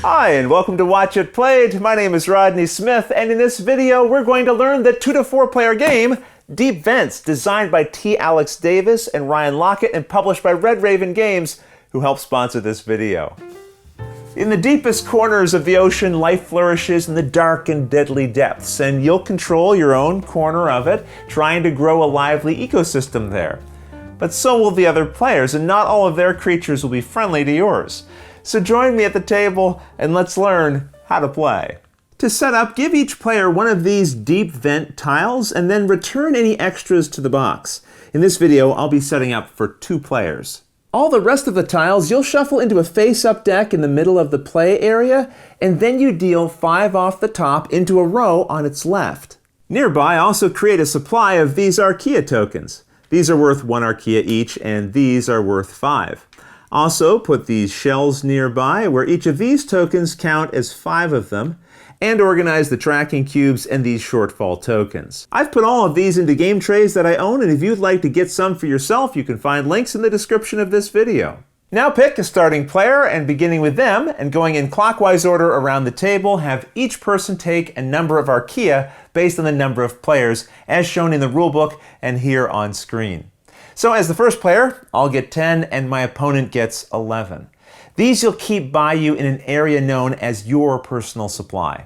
Hi, and welcome to Watch It Played. My name is Rodney Smith, and in this video, we're going to learn the 2 to 4 player game, Deep Vents, designed by T. Alex Davis and Ryan Lockett and published by Red Raven Games, who helped sponsor this video. In the deepest corners of the ocean, life flourishes in the dark and deadly depths, and you'll control your own corner of it, trying to grow a lively ecosystem there. But so will the other players, and not all of their creatures will be friendly to yours. So join me at the table and let's learn how to play. To set up, give each player one of these deep vent tiles and then return any extras to the box. In this video, I'll be setting up for 2 players. All the rest of the tiles you'll shuffle into a face-up deck in the middle of the play area, and then you deal 5 off the top into a row on its left. Nearby, also create a supply of these archaea tokens. These are worth 1 archaea each, and these are worth 5. Also, put these shells nearby, where each of these tokens count as 5 of them, and organize the tracking cubes and these shortfall tokens. I've put all of these into game trays that I own, and if you'd like to get some for yourself, you can find links in the description of this video. Now pick a starting player, and beginning with them, and going in clockwise order around the table, have each person take a number of archaea based on the number of players, as shown in the rulebook and here on screen. So as the first player, I'll get 10 and my opponent gets 11. These you'll keep by you in an area known as your personal supply.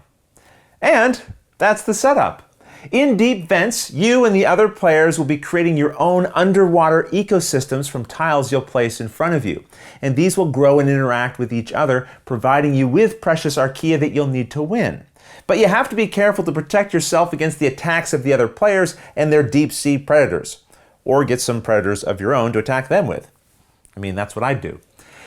And that's the setup. In Deep Vents, you and the other players will be creating your own underwater ecosystems from tiles you'll place in front of you. And these will grow and interact with each other, providing you with precious archaea that you'll need to win. But you have to be careful to protect yourself against the attacks of the other players and their deep sea predators. Or get some predators of your own to attack them with. I mean, that's what I'd do.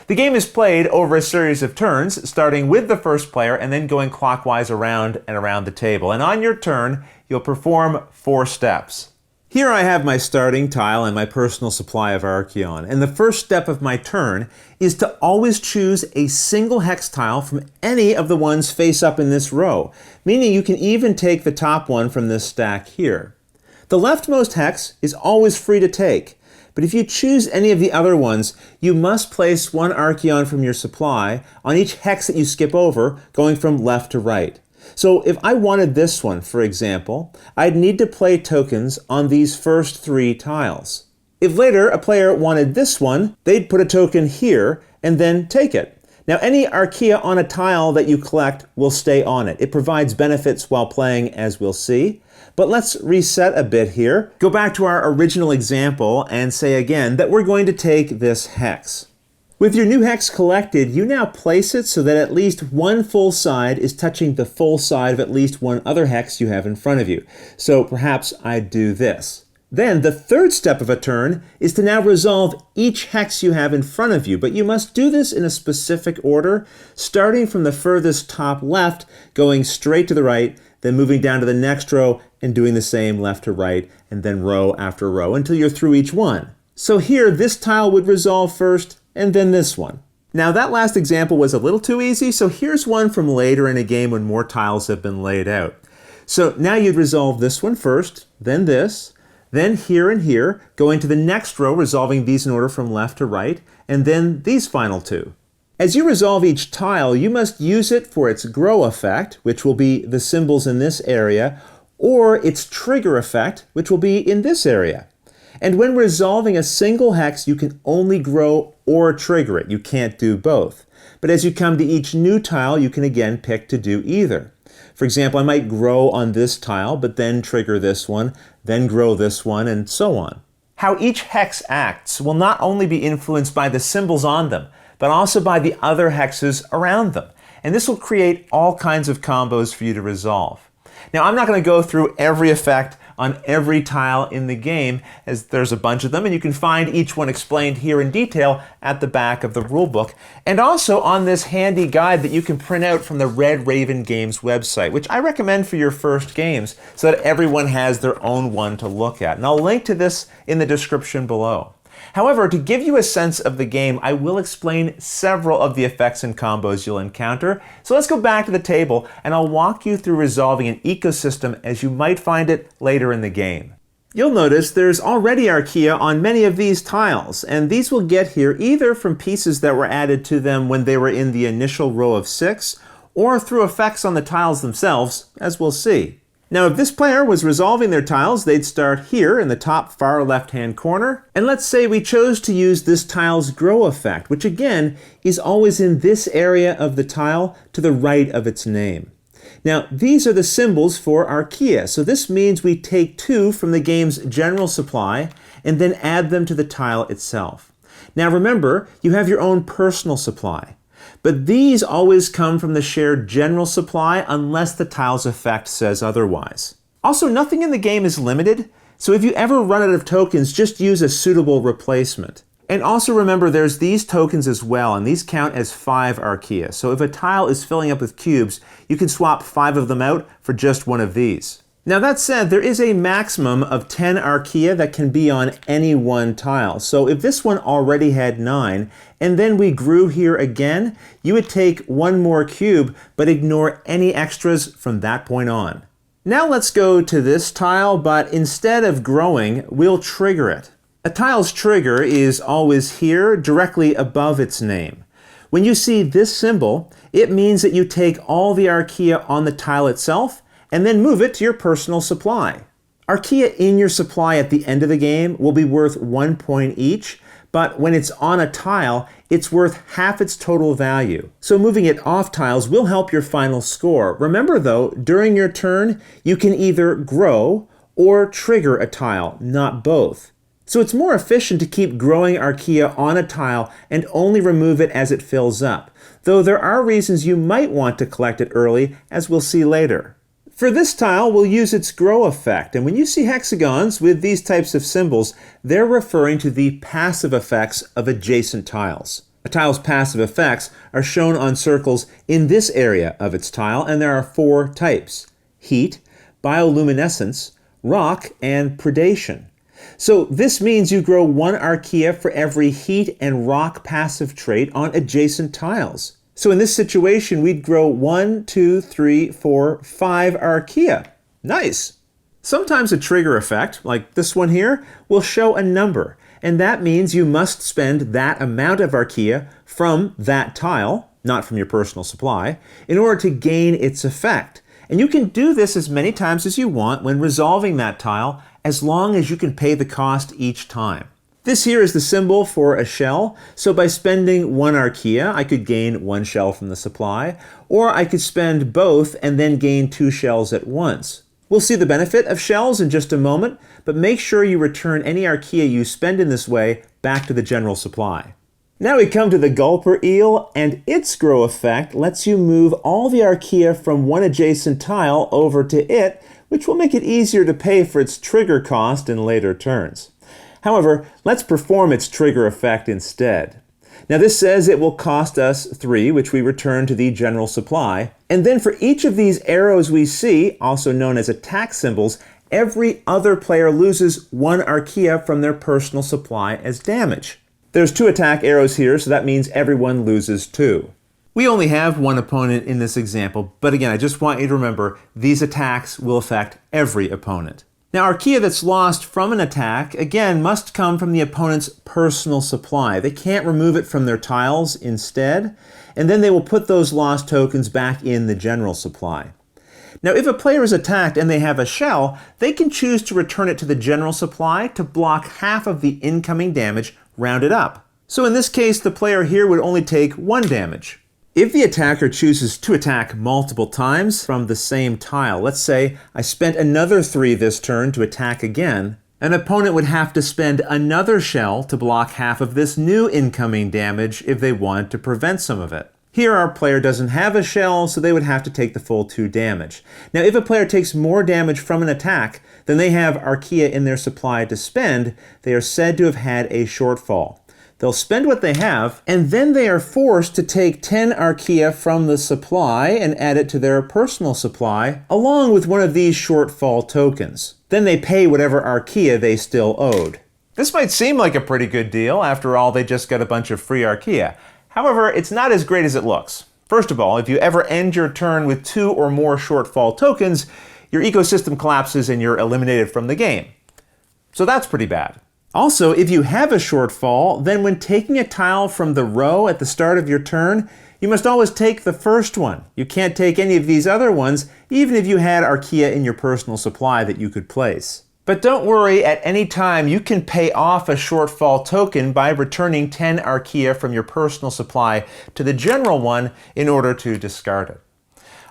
The game is played over a series of turns, starting with the first player and then going clockwise around and around the table. And on your turn, you'll perform 4 steps. Here I have my starting tile and my personal supply of archaeon. And the first step of my turn is to always choose a single hex tile from any of the ones face up in this row, meaning you can even take the top one from this stack here. The leftmost hex is always free to take, but if you choose any of the other ones, you must place 1 archaeon from your supply on each hex that you skip over, going from left to right. So if I wanted this one, for example, I'd need to play tokens on these first 3 tiles. If later a player wanted this one, they'd put a token here and then take it. Now any archaea on a tile that you collect will stay on it. It provides benefits while playing, as we'll see. But let's reset a bit here. Go back to our original example and say again that we're going to take this hex. With your new hex collected, you now place it so that at least one full side is touching the full side of at least one other hex you have in front of you. So perhaps I'd do this. Then the third step of a turn is to now resolve each hex you have in front of you, but you must do this in a specific order, starting from the furthest top left, going straight to the right, then moving down to the next row and doing the same left to right, and then row after row until you're through each one. So here, this tile would resolve first, and then this one. Now that last example was a little too easy, so here's one from later in a game when more tiles have been laid out. So now you'd resolve this one first, then this, then here and here, going to the next row, resolving these in order from left to right, and then these final 2. As you resolve each tile, you must use it for its grow effect, which will be the symbols in this area, or its trigger effect, which will be in this area. And when resolving a single hex, you can only grow or trigger it. You can't do both. But as you come to each new tile, you can again pick to do either. For example, I might grow on this tile, but then trigger this one, then grow this one, and so on. How each hex acts will not only be influenced by the symbols on them, but also by the other hexes around them. And this will create all kinds of combos for you to resolve. Now, I'm not going to go through every effect on every tile in the game, as there's a bunch of them, and you can find each one explained here in detail at the back of the rulebook, and also on this handy guide that you can print out from the Red Raven Games website, which I recommend for your first games so that everyone has their own one to look at. And I'll link to this in the description below. However, to give you a sense of the game, I will explain several of the effects and combos you'll encounter. So let's go back to the table and I'll walk you through resolving an ecosystem as you might find it later in the game. You'll notice there's already archaea on many of these tiles, and these will get here either from pieces that were added to them when they were in the initial row of 6, or through effects on the tiles themselves, as we'll see. Now, if this player was resolving their tiles, they'd start here in the top far left-hand corner, and let's say we chose to use this tile's grow effect, which again is always in this area of the tile to the right of its name. Now, these are the symbols for archaea, so this means we take 2 from the game's general supply and then add them to the tile itself. Now remember, you have your own personal supply, but these always come from the shared general supply unless the tile's effect says otherwise. Also, nothing in the game is limited, so if you ever run out of tokens, just use a suitable replacement. And also remember, there's these tokens as well, and these count as 5 archaea. So if a tile is filling up with cubes, you can swap 5 of them out for just one of these. Now that said, there is a maximum of 10 archaea that can be on any one tile. So if this one already had 9, and then we grew here again, you would take 1 more cube, but ignore any extras from that point on. Now let's go to this tile, but instead of growing, we'll trigger it. A tile's trigger is always here, directly above its name. When you see this symbol, it means that you take all the archaea on the tile itself and then move it to your personal supply. Archaea in your supply at the end of the game will be worth 1 point each, but when it's on a tile, it's worth half its total value. So moving it off tiles will help your final score. Remember though, during your turn, you can either grow or trigger a tile, not both. So it's more efficient to keep growing archaea on a tile and only remove it as it fills up, though there are reasons you might want to collect it early, as we'll see later. For this tile, we'll use its grow effect, and when you see hexagons with these types of symbols, they're referring to the passive effects of adjacent tiles. A tile's passive effects are shown on circles in this area of its tile, and there are 4 types: heat, bioluminescence, rock, and predation. So this means you grow 1 archaea for every heat and rock passive trait on adjacent tiles. So in this situation, we'd grow 1, 2, 3, 4, 5 archaea. Nice! Sometimes a trigger effect, like this one here, will show a number, and that means you must spend that amount of archaea from that tile, not from your personal supply, in order to gain its effect. And you can do this as many times as you want when resolving that tile, as long as you can pay the cost each time. This here is the symbol for a shell, so by spending 1 archaea, I could gain 1 shell from the supply, or I could spend both and then gain 2 shells at once. We'll see the benefit of shells in just a moment, but make sure you return any archaea you spend in this way back to the general supply. Now we come to the gulper eel, and its grow effect lets you move all the archaea from one adjacent tile over to it, which will make it easier to pay for its trigger cost in later turns. However, let's perform its trigger effect instead. Now this says it will cost us 3, which we return to the general supply. And then for each of these arrows we see, also known as attack symbols, every other player loses 1 archaea from their personal supply as damage. There's 2 attack arrows here, so that means everyone loses 2. We only have 1 opponent in this example, but again, I just want you to remember these attacks will affect every opponent. Now, archaea that's lost from an attack, again, must come from the opponent's personal supply. They can't remove it from their tiles instead, and then they will put those lost tokens back in the general supply. Now, if a player is attacked and they have a shell, they can choose to return it to the general supply to block half of the incoming damage rounded up. So in this case, the player here would only take 1 damage. If the attacker chooses to attack multiple times from the same tile, let's say I spent another 3 this turn to attack again, an opponent would have to spend another shell to block half of this new incoming damage if they wanted to prevent some of it. Here our player doesn't have a shell, so they would have to take the full 2 damage. Now if a player takes more damage from an attack than they have archaea in their supply to spend, they are said to have had a shortfall. They'll spend what they have, and then they are forced to take 10 archaea from the supply and add it to their personal supply, along with one of these shortfall tokens. Then they pay whatever archaea they still owed. This might seem like a pretty good deal. After all, they just got a bunch of free archaea. However, it's not as great as it looks. First of all, if you ever end your turn with 2 or more shortfall tokens, your ecosystem collapses and you're eliminated from the game. So that's pretty bad. Also, if you have a shortfall, then when taking a tile from the row at the start of your turn, you must always take the first one. You can't take any of these other ones, even if you had archaea in your personal supply that you could place. But don't worry, at any time you can pay off a shortfall token by returning 10 archaea from your personal supply to the general one in order to discard it.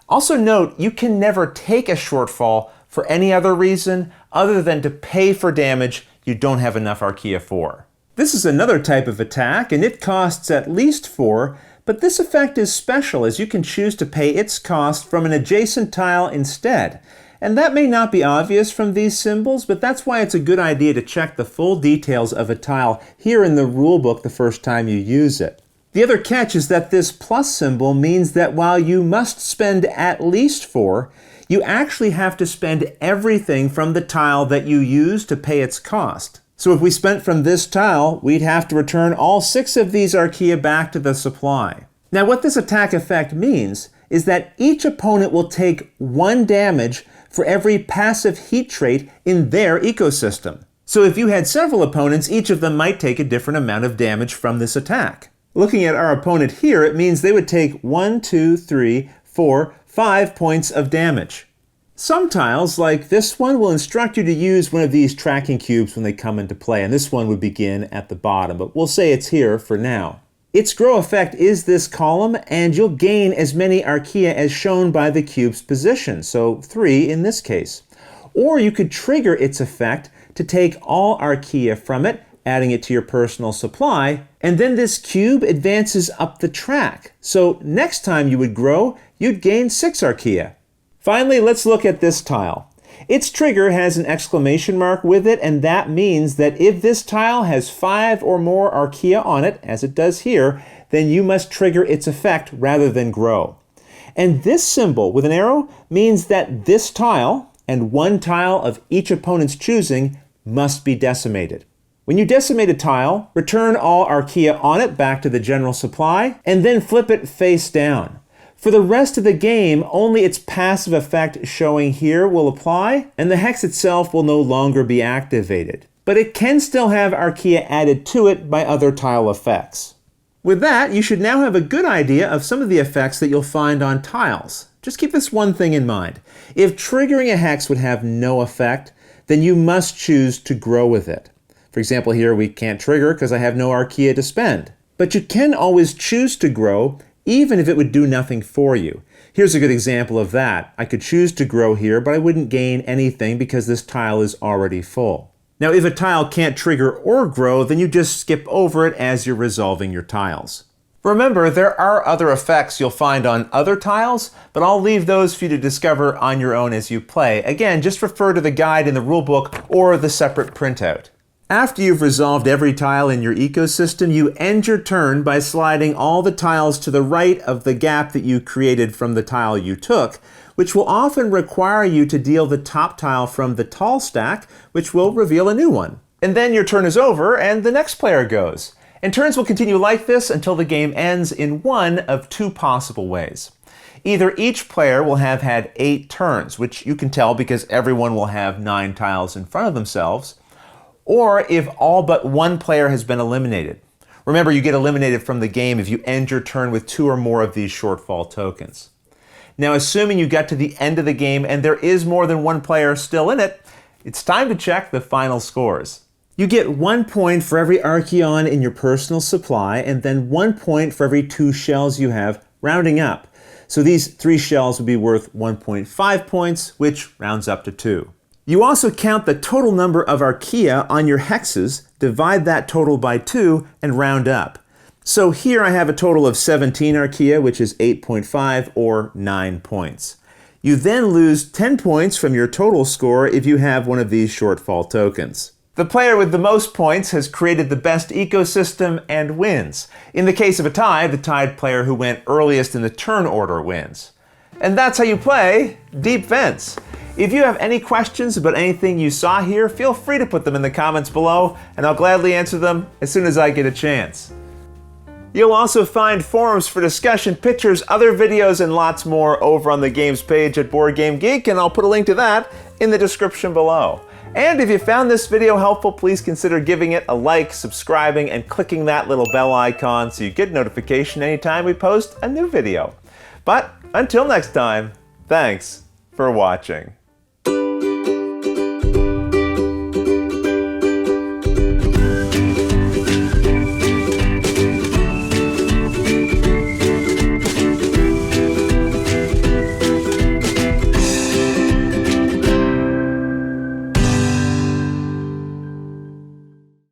Also note, you can never take a shortfall for any other reason other than to pay for damage you don't have enough archaea for. This is another type of attack, and it costs at least 4, but this effect is special as you can choose to pay its cost from an adjacent tile instead. And that may not be obvious from these symbols, but that's why it's a good idea to check the full details of a tile here in the rulebook the first time you use it. The other catch is that this plus symbol means that while you must spend at least 4, you actually have to spend everything from the tile that you use to pay its cost. So if we spent from this tile, we'd have to return all 6 of these archaea back to the supply. Now what this attack effect means is that each opponent will take 1 damage for every passive heat trait in their ecosystem. So if you had several opponents, each of them might take a different amount of damage from this attack. Looking at our opponent here, it means they would take 1, 2, 3, 4, 5 points of damage. Some tiles, like this one, will instruct you to use one of these tracking cubes when they come into play, and this one would begin at the bottom, but we'll say it's here for now. Its grow effect is this column, and you'll gain as many archaea as shown by the cube's position, so 3 in this case. Or you could trigger its effect to take all archaea from it, adding it to your personal supply, and then this cube advances up the track. So next time you would grow, you'd gain 6 archaea. Finally, let's look at this tile. Its trigger has an exclamation mark with it, and that means that if this tile has 5 or more archaea on it, as it does here, then you must trigger its effect rather than grow. And this symbol with an arrow means that this tile, and 1 tile of each opponent's choosing, must be decimated. When you decimate a tile, return all archaea on it back to the general supply, and then flip it face down. For the rest of the game, only its passive effect showing here will apply, and the hex itself will no longer be activated. But it can still have archaea added to it by other tile effects. With that, you should now have a good idea of some of the effects that you'll find on tiles. Just keep this one thing in mind. If triggering a hex would have no effect, then you must choose to grow with it. For example, here we can't trigger because I have no archaea to spend. But you can always choose to grow even if it would do nothing for you. Here's a good example of that. I could choose to grow here, but I wouldn't gain anything because this tile is already full. Now, if a tile can't trigger or grow, then you just skip over it as you're resolving your tiles. Remember, there are other effects you'll find on other tiles, but I'll leave those for you to discover on your own as you play. Again, just refer to the guide in the rulebook or the separate printout. After you've resolved every tile in your ecosystem, you end your turn by sliding all the tiles to the right of the gap that you created from the tile you took, which will often require you to deal the top tile from the tall stack, which will reveal a new one. And then your turn is over and the next player goes. And turns will continue like this until the game ends in one of 2 possible ways. Either each player will have had 8 turns, which you can tell because everyone will have 9 tiles in front of themselves, or if all but 1 player has been eliminated. Remember, you get eliminated from the game if you end your turn with 2 or more of these shortfall tokens. Now, assuming you got to the end of the game and there is more than 1 player still in it, it's time to check the final scores. You get 1 point for every archaeon in your personal supply, and then 1 point for every 2 shells you have, rounding up. So these 3 shells would be worth 1.5 points, which rounds up to 2. You also count the total number of archaea on your hexes, divide that total by 2, and round up. So here I have a total of 17 archaea, which is 8.5 or 9 points. You then lose 10 points from your total score if you have one of these shortfall tokens. The player with the most points has created the best ecosystem and wins. In the case of a tie, the tied player who went earliest in the turn order wins. And that's how you play Deep Vents. If you have any questions about anything you saw here, feel free to put them in the comments below, and I'll gladly answer them as soon as I get a chance. You'll also find forums for discussion, pictures, other videos, and lots more over on the games page at Board Game Geek, and I'll put a link to that in the description below. And if you found this video helpful, please consider giving it a like, subscribing, and clicking that little bell icon so you get notification anytime we post a new video. But until next time, thanks for watching.